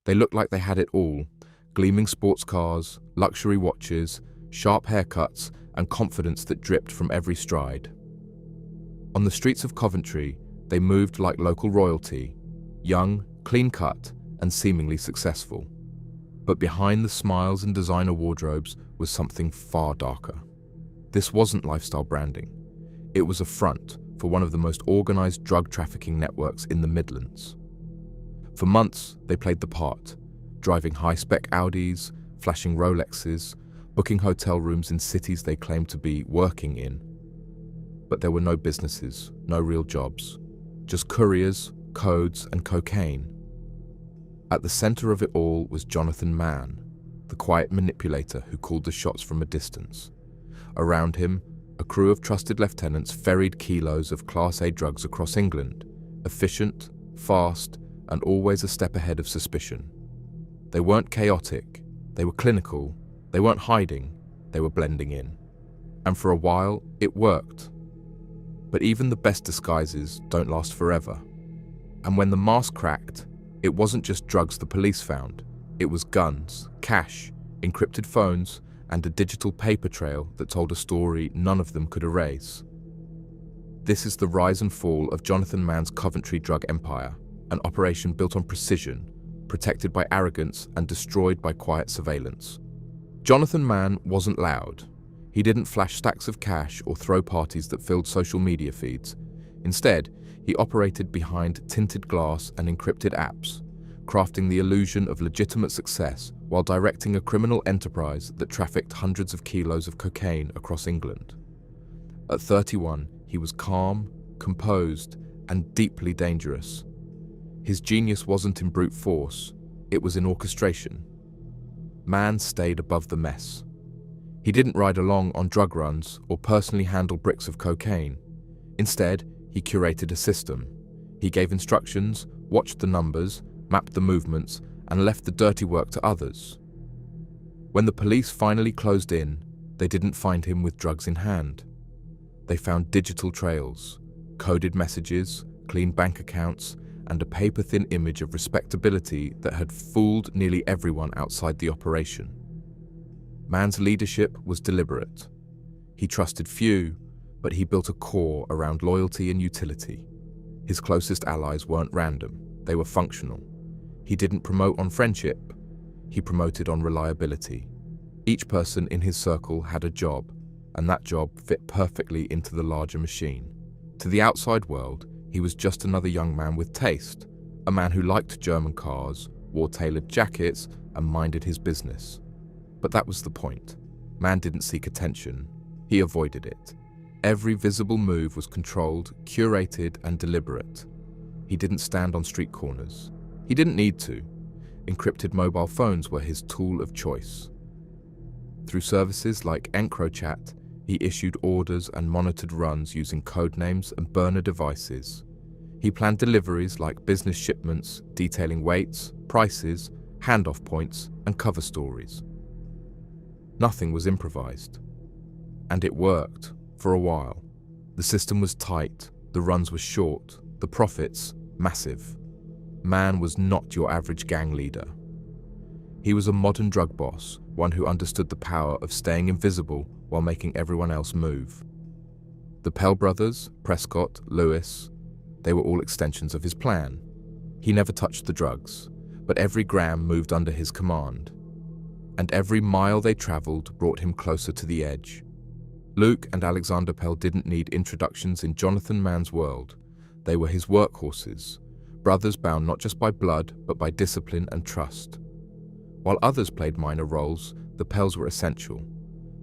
They looked like they had it all: gleaming sports cars, luxury watches, sharp haircuts, and confidence that dripped from every stride. On the streets of Coventry, they moved like local royalty, young, clean-cut, and seemingly successful. But behind the smiles and designer wardrobes was something far darker. This wasn't lifestyle branding. It was a front for one of the most organized drug trafficking networks in the Midlands. For months, they played the part, driving high-spec Audis, flashing Rolexes, booking hotel rooms in cities they claimed to be working in. But there were no businesses, no real jobs, just couriers, codes, and cocaine. At the center of it all was Jonathan Mann, the quiet manipulator who called the shots from a distance. Around him, a crew of trusted lieutenants ferried kilos of Class A drugs across England, efficient, fast, and always a step ahead of suspicion. They weren't chaotic, they were clinical, they weren't hiding, they were blending in. And for a while, it worked. But even the best disguises don't last forever. And when the mask cracked, it wasn't just drugs the police found. It was guns, cash, encrypted phones, and a digital paper trail that told a story none of them could erase. This is the rise and fall of Jonathan Mann's Coventry drug empire, an operation built on precision, protected by arrogance, and destroyed by quiet surveillance. Jonathan Mann wasn't loud. He didn't flash stacks of cash or throw parties that filled social media feeds. Instead, he operated behind tinted glass and encrypted apps, crafting the illusion of legitimate success while directing a criminal enterprise that trafficked hundreds of kilos of cocaine across England. At 31, he was calm, composed, and deeply dangerous. His genius wasn't in brute force, it was in orchestration. Mann stayed above the mess. He didn't ride along on drug runs or personally handle bricks of cocaine. Instead, he curated a system. He gave instructions, watched the numbers, mapped the movements, and left the dirty work to others. When the police finally closed in, they didn't find him with drugs in hand. They found digital trails, coded messages, clean bank accounts, and a paper-thin image of respectability that had fooled nearly everyone outside the operation. Mann's leadership was deliberate. He trusted few, but he built a core around loyalty and utility. His closest allies weren't random, they were functional. He didn't promote on friendship, he promoted on reliability. Each person in his circle had a job, and that job fit perfectly into the larger machine. To the outside world, he was just another young man with taste, a man who liked German cars, wore tailored jackets, and minded his business. But that was the point. Mann didn't seek attention, he avoided it. Every visible move was controlled, curated, and deliberate. He didn't stand on street corners. He didn't need to. Encrypted mobile phones were his tool of choice. Through services like EncroChat, he issued orders and monitored runs using codenames and burner devices. He planned deliveries like business shipments, detailing weights, prices, handoff points, and cover stories. Nothing was improvised. And it worked, for a while. The system was tight, the runs were short, the profits massive. Mann was not your average gang leader. He was a modern drug boss, one who understood the power of staying invisible while making everyone else move. The Pell brothers, Prescott, Lewis, they were all extensions of his plan. He never touched the drugs, but every gram moved under his command. And every mile they traveled brought him closer to the edge. Luke and Alexander Pell didn't need introductions in Jonathan Mann's world. They were his workhorses, brothers bound not just by blood, but by discipline and trust. While others played minor roles, the Pells were essential.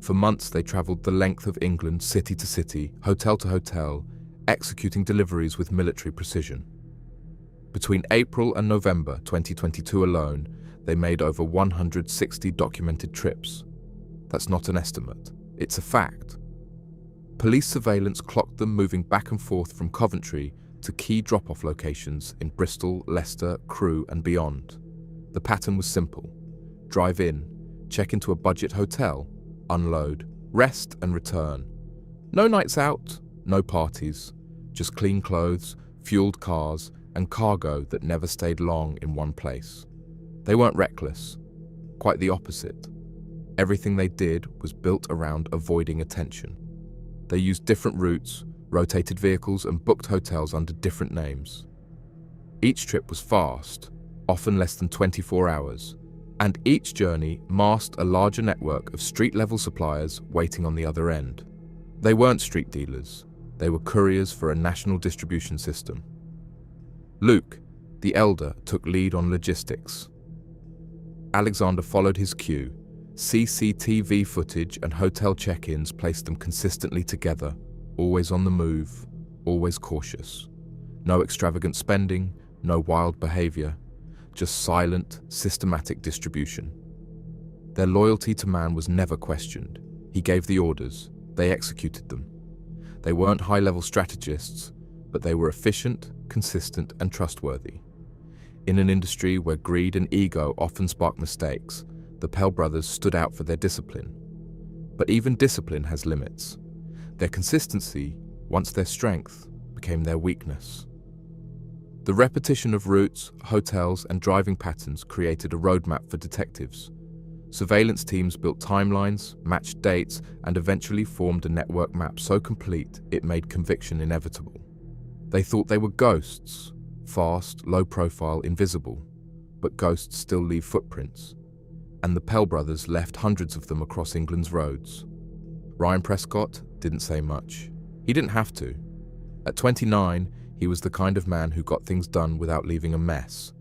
For months they traveled the length of England, city to city, hotel to hotel, executing deliveries with military precision. Between April and November 2022 alone, they made over 160 documented trips. That's not an estimate, it's a fact. Police surveillance clocked them moving back and forth from Coventry to key drop-off locations in Bristol, Leicester, Crewe, and beyond. The pattern was simple. Drive in, check into a budget hotel, unload, rest and return. No nights out, no parties, just clean clothes, fueled cars, and cargo that never stayed long in one place. They weren't reckless, quite the opposite. Everything they did was built around avoiding attention. They used different routes, rotated vehicles, and booked hotels under different names. Each trip was fast, often less than 24 hours, and each journey masked a larger network of street-level suppliers waiting on the other end. They weren't street dealers, they were couriers for a national distribution system. Luke, the elder, took lead on logistics. Alexander followed his cue. CCTV footage and hotel check-ins placed them consistently together, always on the move, always cautious. No extravagant spending, no wild behavior, just silent, systematic distribution. Their loyalty to man was never questioned. He gave the orders, they executed them. They weren't high-level strategists, but they were efficient, consistent, and trustworthy. In an industry where greed and ego often spark mistakes, the Pell brothers stood out for their discipline. But even discipline has limits. Their consistency, once their strength, became their weakness. The repetition of routes, hotels, and driving patterns created a roadmap for detectives. Surveillance teams built timelines, matched dates, and eventually formed a network map so complete it made conviction inevitable. They thought they were ghosts, fast, low-profile, invisible, but ghosts still leave footprints. And the Pell brothers left hundreds of them across England's roads. Ryan Prescott didn't say much. He didn't have to. At 29, he was the kind of man who got things done without leaving a mess.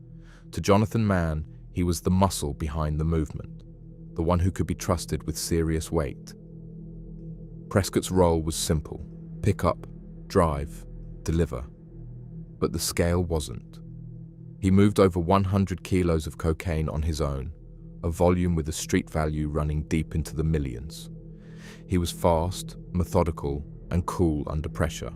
To Jonathan Mann, he was the muscle behind the movement, the one who could be trusted with serious weight. Prescott's role was simple: pick up, drive, deliver. But the scale wasn't. He moved over 100 kilos of cocaine on his own, a volume with a street value running deep into the millions. He was fast, methodical, and cool under pressure.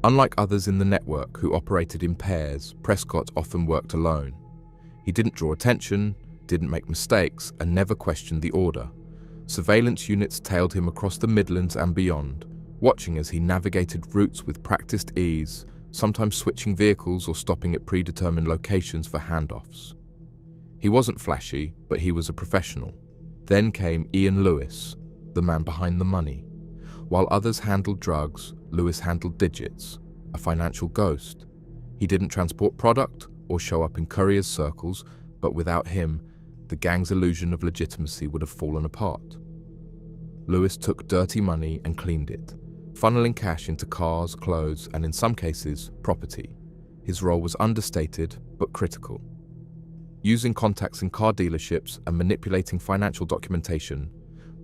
Unlike others in the network who operated in pairs, Prescott often worked alone. He didn't draw attention, didn't make mistakes, and never questioned the order. Surveillance units tailed him across the Midlands and beyond, watching as he navigated routes with practiced ease, sometimes switching vehicles or stopping at predetermined locations for handoffs. He wasn't flashy, but he was a professional. Then came Ian Lewis, the man behind the money. While others handled drugs, Lewis handled digits, a financial ghost. He didn't transport product or show up in couriers' circles, but without him, the gang's illusion of legitimacy would have fallen apart. Lewis took dirty money and cleaned it, funneling cash into cars, clothes, and in some cases, property. His role was understated, but critical. Using contacts in car dealerships and manipulating financial documentation,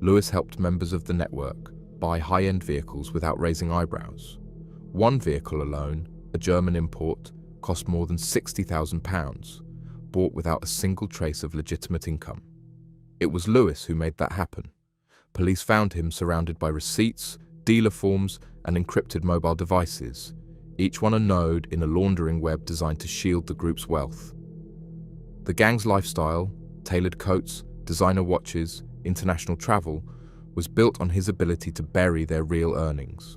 Lewis helped members of the network buy high-end vehicles without raising eyebrows. One vehicle alone, a German import, cost more than £60,000, bought without a single trace of legitimate income. It was Lewis who made that happen. Police found him surrounded by receipts, dealer forms, and encrypted mobile devices, each one a node in a laundering web designed to shield the group's wealth. The gang's lifestyle, tailored coats, designer watches, international travel, was built on his ability to bury their real earnings.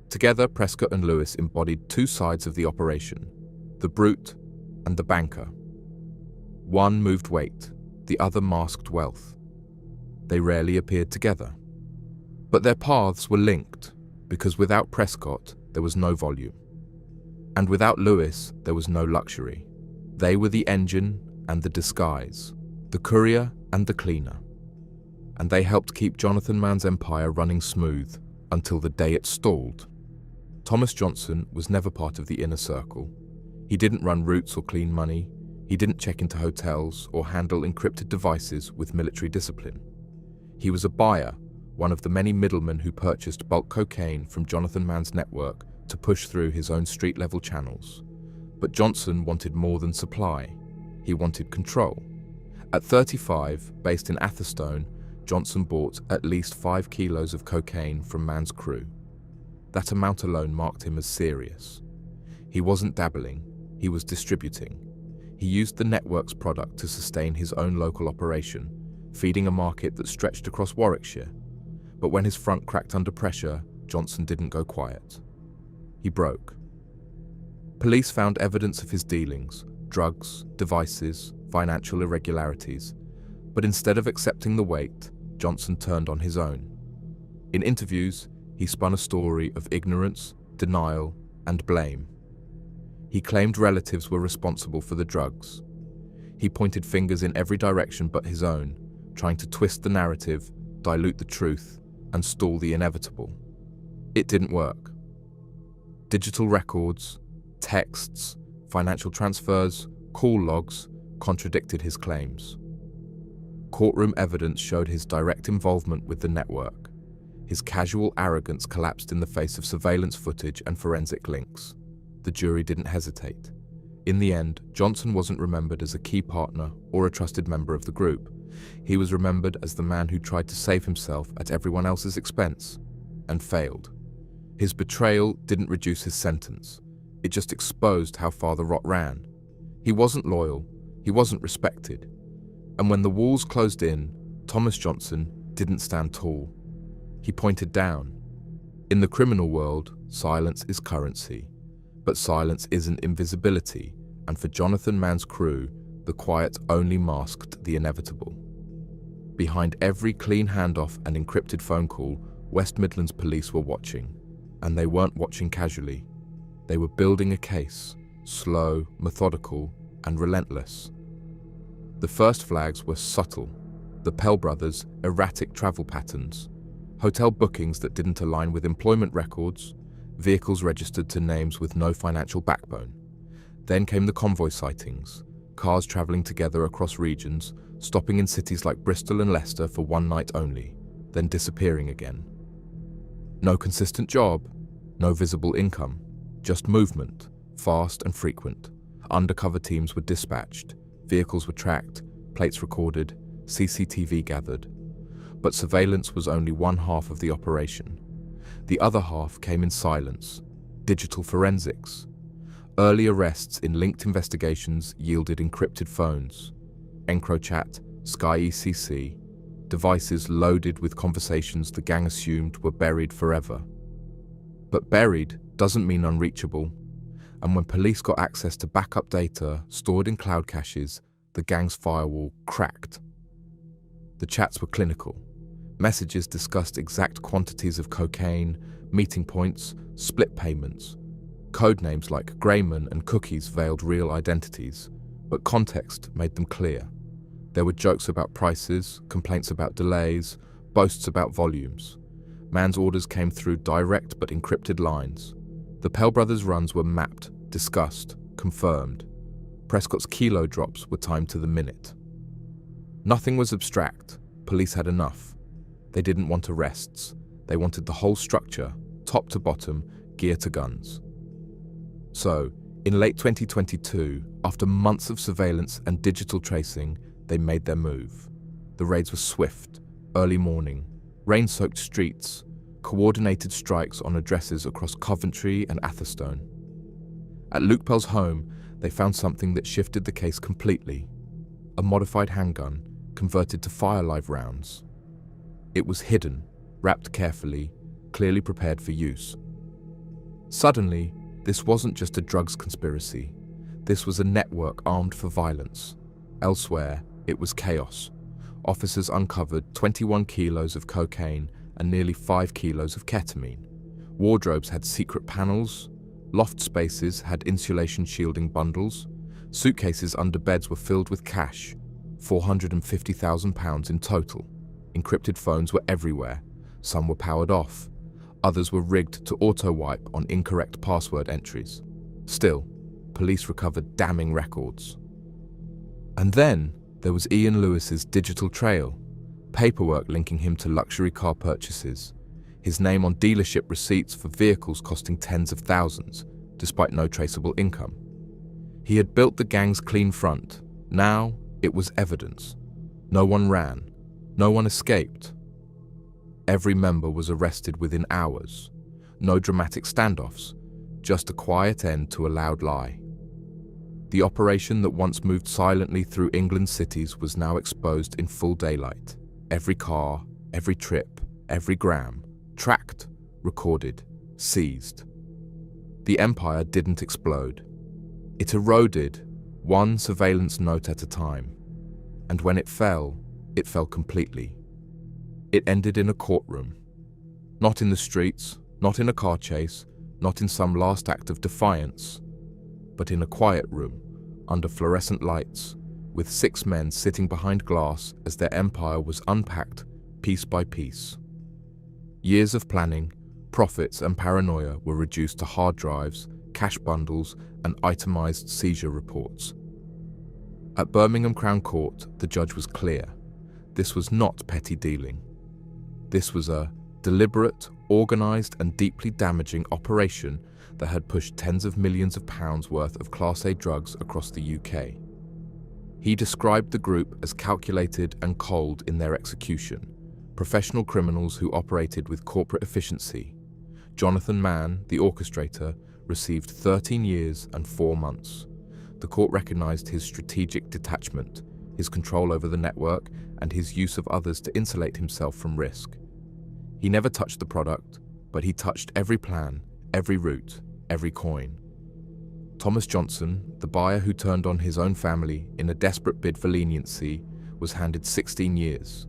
Together, Prescott and Lewis embodied two sides of the operation, the brute and the banker. One moved weight, the other masked wealth. They rarely appeared together. But their paths were linked, because without Prescott, there was no volume. And without Lewis, there was no luxury. They were the engine and the disguise, the courier and the cleaner. And they helped keep Jonathan Mann's empire running smooth until the day it stalled. Thomas Johnson was never part of the inner circle. He didn't run routes or clean money. He didn't check into hotels or handle encrypted devices with military discipline. He was a buyer, one of the many middlemen who purchased bulk cocaine from Jonathan Mann's network to push through his own street-level channels. But Johnson wanted more than supply. He wanted control. At 35, based in Atherstone, Johnson bought at least 5 kilos of cocaine from Mann's crew. That amount alone marked him as serious. He wasn't dabbling, he was distributing. He used the network's product to sustain his own local operation, feeding a market that stretched across Warwickshire. But when his front cracked under pressure, Johnson didn't go quiet. He broke. Police found evidence of his dealings: drugs, devices, financial irregularities. But instead of accepting the weight, Johnson turned on his own. In interviews, he spun a story of ignorance, denial, and blame. He claimed relatives were responsible for the drugs. He pointed fingers in every direction but his own, trying to twist the narrative, dilute the truth, and stall the inevitable. It didn't work. Digital records, texts, financial transfers, call logs contradicted his claims. Courtroom evidence showed his direct involvement with the network. His casual arrogance collapsed in the face of surveillance footage and forensic links. The jury didn't hesitate. In the end, Johnson wasn't remembered as a key partner or a trusted member of the group. He was remembered as the man who tried to save himself at everyone else's expense and failed. His betrayal didn't reduce his sentence. It just exposed how far the rot ran. He wasn't loyal. He wasn't respected. And when the walls closed in, Thomas Johnson didn't stand tall. He pointed down. In the criminal world, silence is currency. But silence isn't invisibility, and for Jonathan Mann's crew, the quiet only masked the inevitable. Behind every clean handoff and encrypted phone call, West Midlands police were watching. And they weren't watching casually. They were building a case, slow, methodical, and relentless. The first flags were subtle. The Pell brothers' erratic travel patterns, hotel bookings that didn't align with employment records, vehicles registered to names with no financial backbone. Then came the convoy sightings, cars traveling together across regions, stopping in cities like Bristol and Leicester for one night only, then disappearing again. No consistent job, no visible income, just movement, fast and frequent. Undercover teams were dispatched, vehicles were tracked, plates recorded, CCTV gathered. But surveillance was only one half of the operation. The other half came in silence, digital forensics. Early arrests in linked investigations yielded encrypted phones, EncroChat, Sky ECC, devices loaded with conversations the gang assumed were buried forever. But buried doesn't mean unreachable, and when police got access to backup data stored in cloud caches, the gang's firewall cracked. The chats were clinical. Messages discussed exact quantities of cocaine, meeting points, split payments. Code names like Greyman and Cookies veiled real identities, but context made them clear. There were jokes about prices, complaints about delays, boasts about volumes. Mann's orders came through direct but encrypted lines. The Pell brothers' runs were mapped, discussed, confirmed. Prescott's kilo drops were timed to the minute. Nothing was abstract. Police had enough. They didn't want arrests. They wanted the whole structure, top to bottom, gear to guns. So, in late 2022, after months of surveillance and digital tracing, they made their move. The raids were swift, early morning, rain-soaked streets, coordinated strikes on addresses across Coventry and Atherstone. At Luke Pell's home, they found something that shifted the case completely. A modified handgun, converted to fire-live rounds. It was hidden, wrapped carefully, clearly prepared for use. Suddenly, this wasn't just a drugs conspiracy. This was a network armed for violence. Elsewhere, it was chaos. Officers uncovered 21 kilos of cocaine and nearly 5 kilos of ketamine. Wardrobes had secret panels. Loft spaces had insulation shielding bundles. Suitcases under beds were filled with cash, £450,000 in total. Encrypted phones were everywhere. Some were powered off. Others were rigged to auto-wipe on incorrect password entries. Still, police recovered damning records. And then there was Ian Lewis's digital trail, paperwork linking him to luxury car purchases, his name on dealership receipts for vehicles costing tens of thousands, despite no traceable income. He had built the gang's clean front. Now it was evidence. No one ran. No one escaped. Every member was arrested within hours. No dramatic standoffs, just a quiet end to a loud lie. The operation that once moved silently through England's cities was now exposed in full daylight. Every car, every trip, every gram, tracked, recorded, seized. The empire didn't explode. It eroded, one surveillance note at a time. And when it fell completely. It ended in a courtroom. Not in the streets, not in a car chase, not in some last act of defiance, but in a quiet room, under fluorescent lights, with 6 men sitting behind glass as their empire was unpacked piece by piece. Years of planning, profits and paranoia were reduced to hard drives, cash bundles and itemized seizure reports. At Birmingham Crown Court, the judge was clear. This was not petty dealing. This was a deliberate, organized and deeply damaging operation that had pushed tens of millions of pounds worth of Class A drugs across the UK. He described the group as calculated and cold in their execution, professional criminals who operated with corporate efficiency. Jonathan Mann, the orchestrator, received 13 years and 4 months. The court recognized his strategic detachment, his control over the network, and his use of others to insulate himself from risk. He never touched the product, but he touched every plan, every route, every coin. Thomas Johnson, the buyer who turned on his own family in a desperate bid for leniency, was handed 16 years.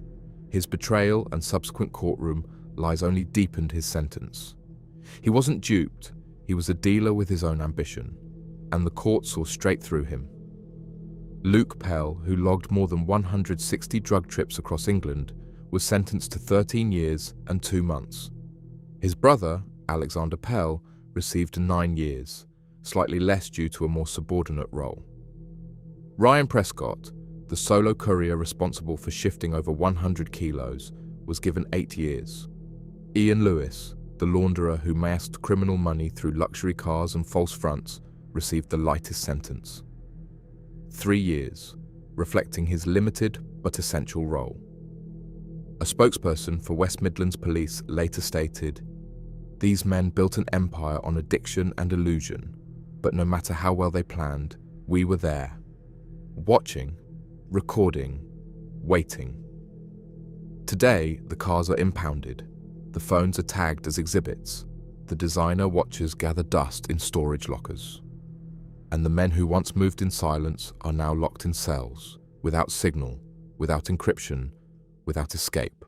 His betrayal and subsequent courtroom lies only deepened his sentence. He wasn't duped, he was a dealer with his own ambition, and the court saw straight through him. Luke Pell, who logged more than 160 drug trips across England, was sentenced to 13 years and 2 months. His brother, Alexander Pell, received 9 years, slightly less due to a more subordinate role. Ryan Prescott, the solo courier responsible for shifting over 100 kilos, was given 8 years. Ian Lewis, the launderer who masked criminal money through luxury cars and false fronts, received the lightest sentence. 3 years, reflecting his limited but essential role. A spokesperson for West Midlands Police later stated, "These men built an empire on addiction and illusion, but no matter how well they planned, we were there, watching, recording, waiting." Today, the cars are impounded, the phones are tagged as exhibits, the designer watches gather dust in storage lockers. And the men who once moved in silence are now locked in cells, without signal, without encryption, without escape.